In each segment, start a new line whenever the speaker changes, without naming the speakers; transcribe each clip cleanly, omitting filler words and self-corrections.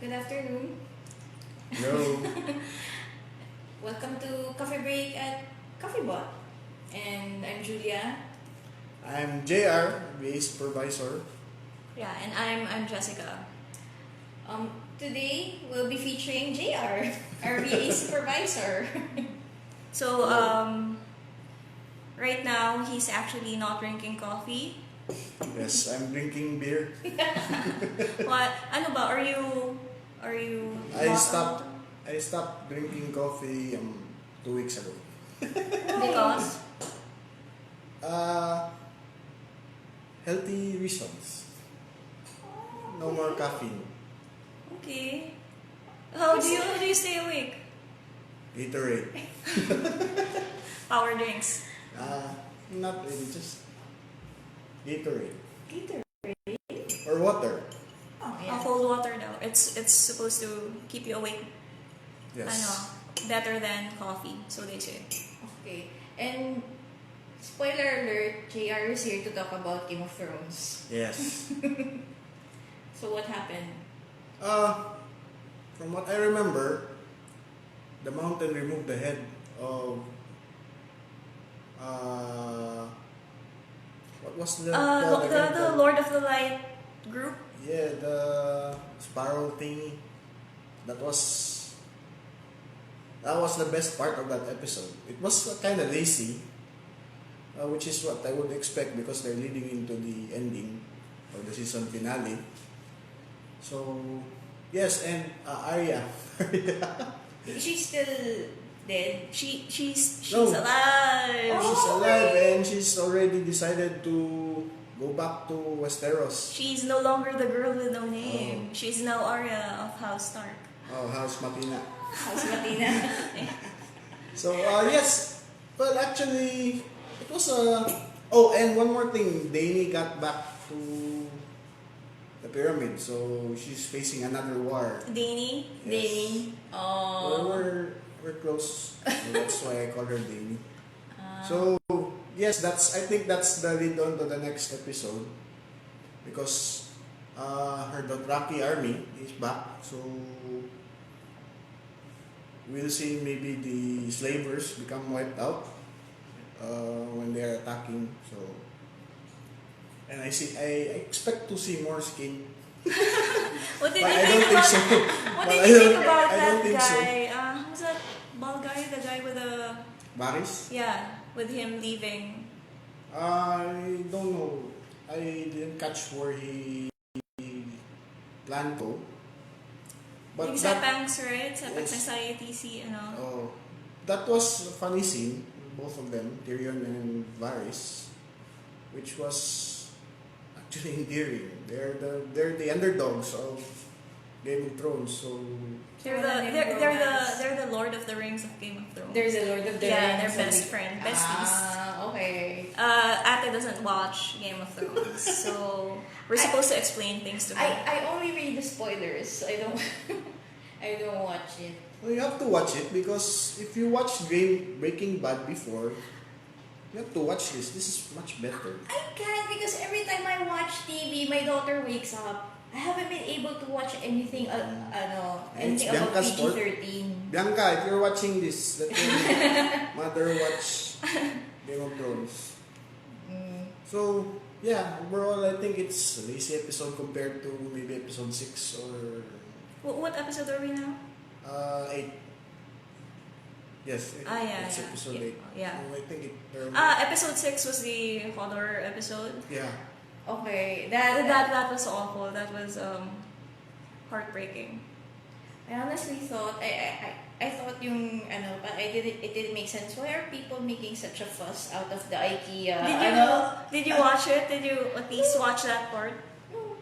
Good afternoon.
Hello.
Welcome to Coffee Break at CoffeeBot. And I'm Julia.
I'm JR, VA Supervisor.
Yeah, and I'm Jessica.
Today we'll be featuring JR, our VA supervisor.
So right now he's actually not drinking coffee.
Yes, I'm drinking beer.
What? Ano ba? Are you?
I stopped drinking coffee 2 weeks ago.
Because
Healthy reasons. No more caffeine.
okay. How do you stay awake?
Gatorade.
Power drinks.
Not really, just Gatorade.
Gatorade?
Or water.
Oh,
Cold water daw. It's supposed to keep you awake.
Yes.
Ano, better than coffee, so they say.
Okay. And spoiler alert, JR is here to talk about Game of Thrones.
Yes.
So what happened?
From what I remember, the mountain removed the head of what was the
The Lord of the Light group.
Yeah, the spiral thingy. That was the best part of that episode. It was kind of lazy, which is what I would expect because they're leading into the ending or the season finale. So yes, and Arya.
She's still dead.
She's
No.
alive.
She's
Oh,
alive
okay.
and she's already decided to go back to Westeros.
She's no longer the girl with no name. She's now Arya of House Stark.
Oh, House Matina.
How's Latina?
So yes, well actually it was oh, and one more thing, Dany got back to the pyramid, so she's facing another war.
Dany.
Yes.
Dany. Oh.
We're close. So that's why I call her Dany. So yes, I think that's the lead on to the next episode because her Dothraki army is back. So we'll see maybe the slavers become wiped out when they are attacking. So and I expect to see more skin.
What did
But
you
I
think
don't think
about?
so.
What
But
did you think about
I don't
that
think so.
guy? Who's that bald guy? The guy with the
Varys?
with him leaving.
I don't know. I didn't catch where he planned to. But
Yung Sepangs, right? Sepangs
Yes.
Society,
Oh, that was a funny scene, both of them, Tyrion and Varys, which was actually endearing. They're the underdogs of Game of Thrones, so
They're the Lord of the Rings of Game of Thrones.
There's a Lord of the
Yeah,
Rings.
they're best friend, besties.
Okay.
Ate doesn't watch Game of Thrones, so we're supposed to explain things to her.
I only read the spoilers. So I don't I don't watch it.
well, you have to watch it because if you watched Breaking Bad before, you have to watch this. This is much better.
I can't because every time I watch TV, my daughter wakes up. I haven't been able to watch anything anything about
Bianca's fault.
PG-13.
Bianca, if you're watching this, let your mother watch Game of Thrones. So, yeah, overall, I think it's a lazy episode compared to maybe episode 6 or
What episode are we now?
8. Yes, it's episode 8.
Yeah.
So, I think
Episode 6 was the horror episode.
yeah.
Okay,
That was awful. That was heartbreaking.
I honestly thought I thought but it didn't make sense. Why are people making such a fuss out of the IKEA?
Did you watch it? Did you at least watch that part?
No.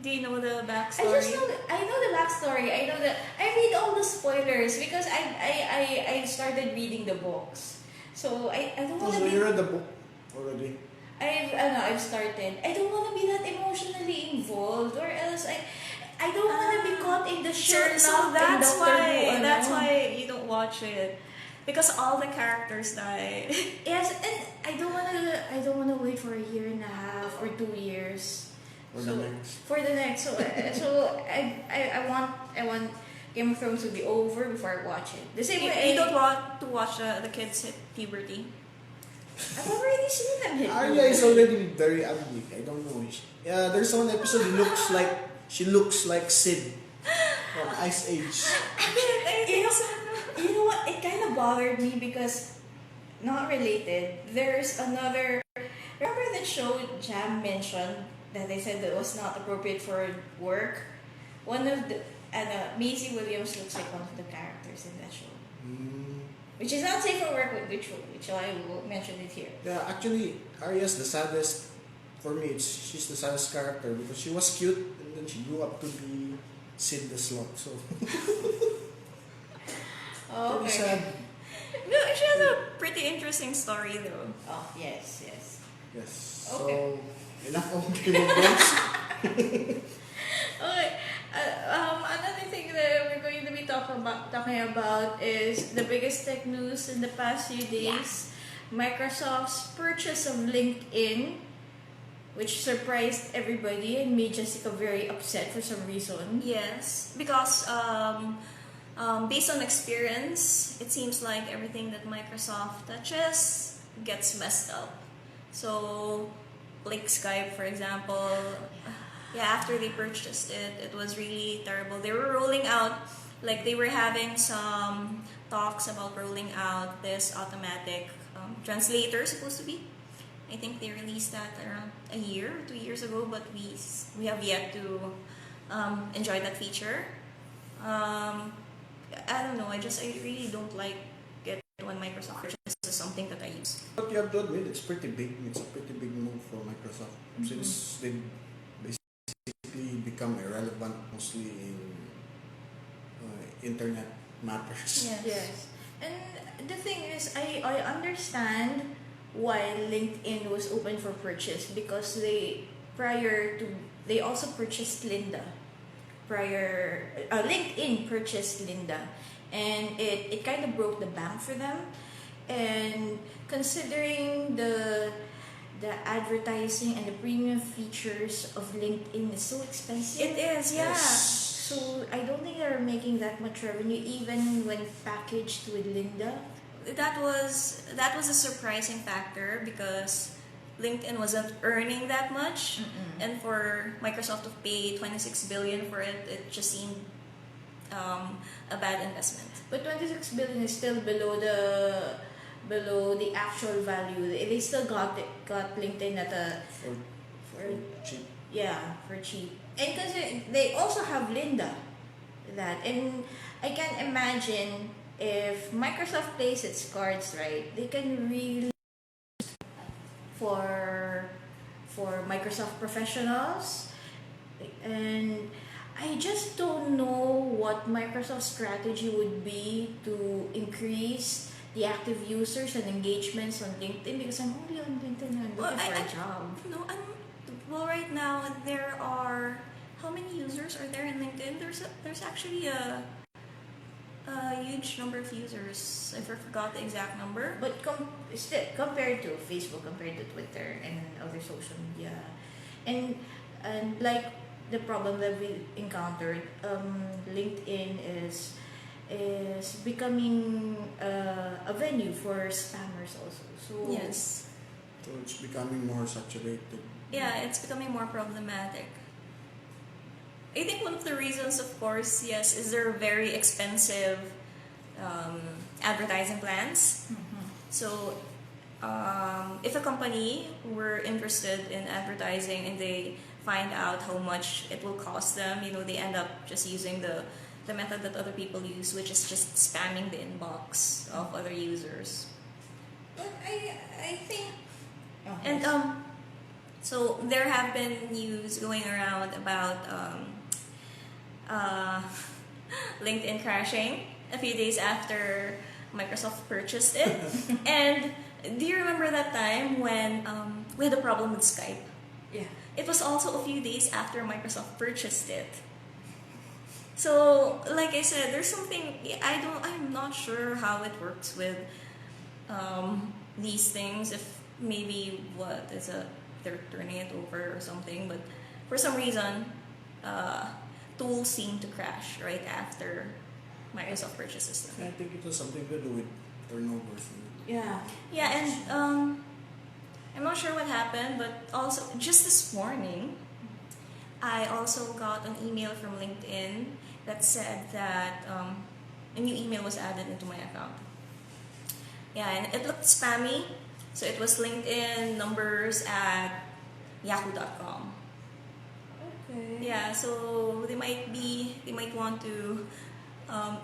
Do you know the
I
backstory?
just know I know the backstory. I know that I read all the spoilers because I started reading the books. So I don't want to
So
be
you read the book already?
I've started. I don't want to be that emotionally involved, or else I don't want to be caught in the Sherlock
So
and
that's
Doctor Who.
that's why you don't watch it, because all the characters die.
Yes, and I don't want to wait for a year and a half or 2 years
For the next.
For the next, I want Game of Thrones to be over before I watch it. The same way
You don't want to watch the kids hit puberty.
I've already seen them hit.
Arya is already very ugly. I don't know. There's one episode she looks like Sid from Ice Age.
You know what? It kind of bothered me because, not related, there's another. Remember the show Jam mentioned that they said that was not appropriate for work? One of the. Maisie Williams looks like one of the characters in that show. Which is not safe for work, which I will mention it here.
Yeah, actually, Arya's the saddest. For me, she's the saddest character because she was cute and then she grew up to be Sid the Slot. So,
Oh,
pretty
okay.
sad.
No, she has a pretty interesting story though.
Oh, yes.
Yes.
Okay.
So, enough of Game of Thrones.
Okay. Another thing that we're going to be talking about is the biggest tech news in the past few days. Microsoft's purchase of LinkedIn, which surprised everybody and made Jessica very upset for some reason.
Yes, because based on experience, it seems like everything that Microsoft touches gets messed up. So, like Skype, for example, after they purchased it, it was really terrible. They were rolling out, like they were having some talks about rolling out this automatic translator, supposed to be. I think they released that around a year or 2 years ago, but we have yet to enjoy that feature. I don't know. I really don't like it when Microsoft purchases something that I use.
But you have to admit, it's pretty big. It's a pretty big move for Microsoft since they basically become irrelevant mostly in internet matters.
Yes. And the thing is, I understand why LinkedIn was open for purchase because they also purchased Linda. LinkedIn purchased Linda, and it kind of broke the bank for them. And considering the advertising and the premium features of LinkedIn is so expensive.
It is, yeah.
Yes.
So I don't think they're making that much revenue even when packaged with Linda.
That was a surprising factor because LinkedIn wasn't earning that much, and for Microsoft to pay $26 billion for it, it just seemed a bad investment.
But 26 billion is still below the actual value. They still got LinkedIn at
For cheap.
for cheap. And because they also have Linda, and I can imagine if Microsoft plays its cards right, they can really for Microsoft professionals. And I just don't know what Microsoft's strategy would be to increase the active users and engagements on LinkedIn because I'm only on LinkedIn and looking for a job.
Well, right now there are, how many users are there in LinkedIn? There's actually a huge number of users. I forgot the exact number.
But still, compared to Facebook, compared to Twitter and other social media, and like the problem that we encountered, LinkedIn is becoming a venue for spammers also. So
Yes.
So it's becoming more saturated.
Yeah, it's becoming more problematic. I think one of the reasons, of course, yes, is there very expensive advertising plans. So, if a company were interested in advertising and they find out how much it will cost them, they end up just using the method that other people use, which is just spamming the inbox of other users.
But I think.
And so there have been news going around about LinkedIn crashing a few days after Microsoft purchased it. And do you remember that time when we had a problem with Skype?
Yeah.
It was also a few days after Microsoft purchased it. So, like I said, there's something I'm not sure how it works with these things. If maybe they're turning it over or something, but for some reason, tools seem to crash right after Microsoft purchases them.
I think it has something to do with turnovers.
Yeah.
Yeah, and I'm not sure what happened, but also just this morning, I also got an email from LinkedIn that said that a new email was added into my account. Yeah, and it looked spammy, so it was LinkedIn numbers at yahoo.com.
Okay.
Yeah, so they might want to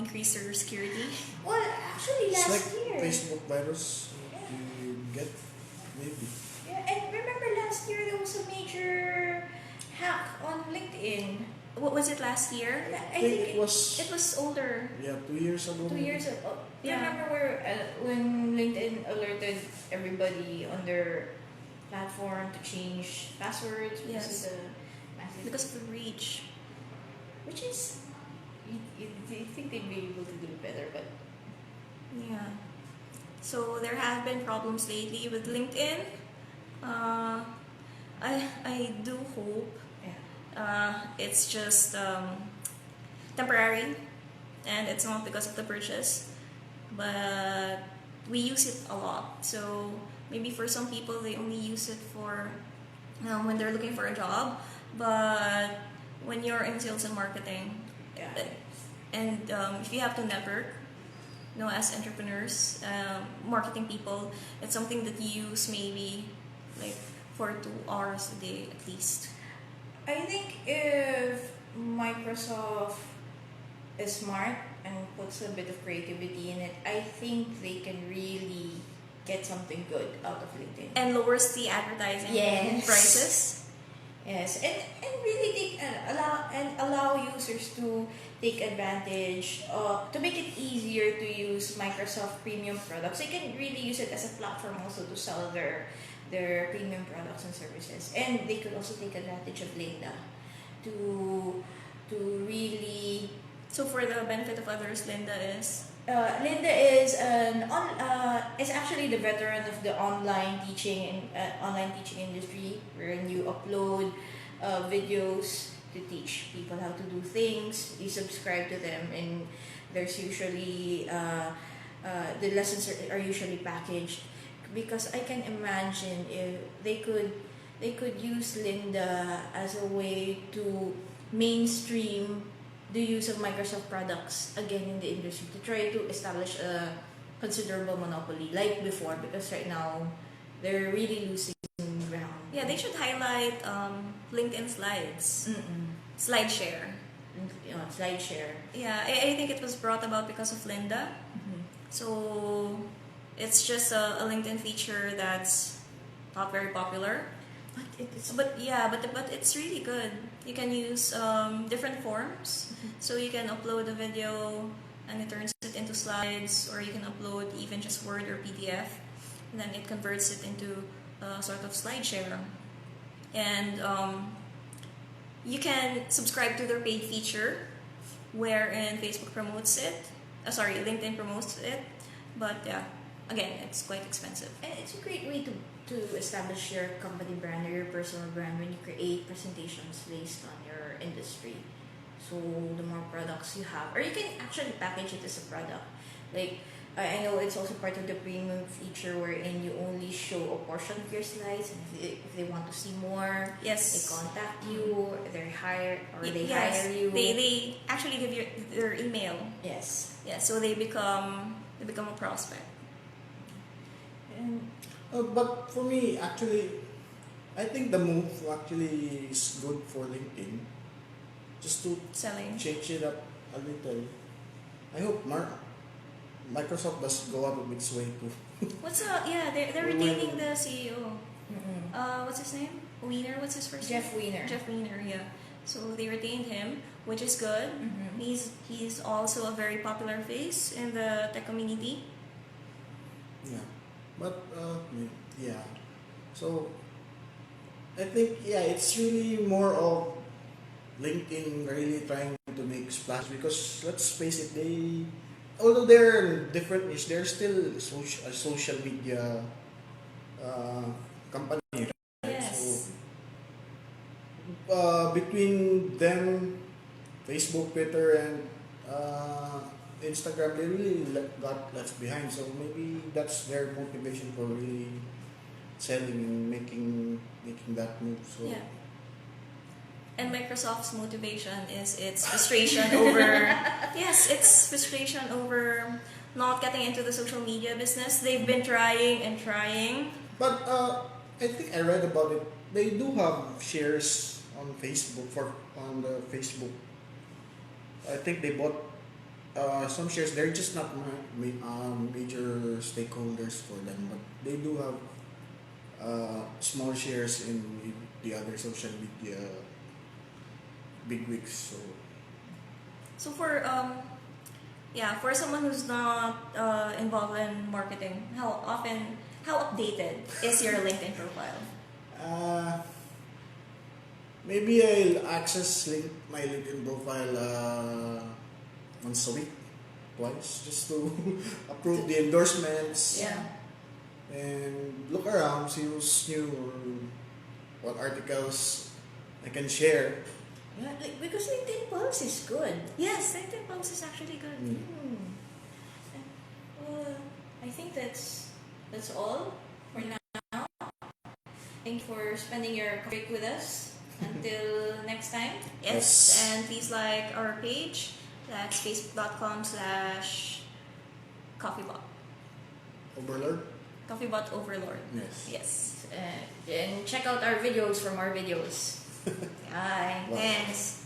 increase their security.
Well, actually,
It's
last
like
year.
Facebook virus you get, maybe.
Yeah, and remember last year there was a major hack on LinkedIn.
What was it last year?
I think
it was,
It was older.
yeah, 2 years ago.
2 years ago.
Yeah.
Remember when LinkedIn alerted everybody on their platform to change passwords because
Yes.
of the massive,
Because of the reach.
which is you think they'd be able to do better, but
Yeah. So there have been problems lately with LinkedIn. I do hope it's just temporary and it's not because of the purchase, but we use it a lot. So maybe for some people they only use it for when they're looking for a job, but when you're in sales and marketing,
yeah.
and if you have to network, as entrepreneurs, marketing people, it's something that you use maybe like for 2 hours a day at least.
I think if Microsoft is smart and puts a bit of creativity in it, I think they can really get something good out of LinkedIn.
And lowers the advertising
Yes.
prices.
Yes, and really take allow users to take advantage, to make it easier to use Microsoft premium products. They can really use it as a platform also to sell their premium products and services, and they could also take advantage of Linda to really.
So for the benefit of others, Linda is
Linda is is actually the veteran of the online teaching industry, wherein you upload videos to teach people how to do things. You subscribe to them, and there's usually the lessons are usually packaged. Because I can imagine if they could use Linda as a way to mainstream the use of Microsoft products again in the industry, to try to establish a considerable monopoly like before, because right now they're really losing ground.
yeah, they should highlight LinkedIn slides, SlideShare.
SlideShare.
Yeah, I think it was brought about because of Linda. So it's just a LinkedIn feature that's not very popular.
But it is.
But it's really good. You can use different forms. So you can upload a video and it turns it into slides, or you can upload even just Word or PDF, and then it converts it into a sort of SlideShare. And you can subscribe to their paid feature, wherein Facebook promotes it. LinkedIn promotes it. But yeah, again, it's quite expensive.
And it's a great way to establish your company brand or your personal brand when you create presentations based on your industry. So the more products you have, or you can actually package it as a product. Like I know it's also part of the premium feature wherein you only show a portion of your slides, and if they want to see more,
Yes.
they contact you, or they hire
Yes.
hire you.
They actually give you their email.
Yes.
Yeah, so they become a prospect.
And
But for me, actually, I think the move actually is good for LinkedIn. Just to
Selling.
change it up a little. I hope Microsoft does go out of its way to.
They're
Well,
retaining the CEO.
mm-mm.
What's his name? Wiener. What's his first
Jeff
name?
Weiner.
Jeff Wiener. Yeah. So they retained him, which is good.
Mhm.
He's also a very popular face in the tech community.
Yeah. But, yeah. So, I think, it's really more of LinkedIn really trying to make splash, because let's face it, although they're different niche, they're still a social media company, right?
Yes.
So between them, Facebook, Twitter, and Instagram, they really got left behind. So maybe that's their motivation for really selling and making that move. So
Yeah. And Microsoft's motivation is its frustration over its frustration over not getting into the social media business. They've been trying and trying.
But I think I read about it. They do have shares on Facebook on the Facebook. I think they bought some shares. They're just not major stakeholders for them, but they do have small shares in the other social media bigwigs.
So for someone who's not involved in marketing, how updated is your LinkedIn profile?
Maybe I'll access my LinkedIn profile once a week, twice, just to approve the endorsements.
Yeah.
And look around, see who's new or what articles I can share.
Yeah, because LinkedIn Pulse is good.
Yes, LinkedIn post is actually good.
I think that's all for now. Thank you for spending your break with us. Until next time.
Yes, and please like our page. That's facebook.com/CoffeeBot.
Overlord?
CoffeeBot Overlord.
Yes.
Yes.
And check out our videos from our videos. Bye.
Wow.
Thanks.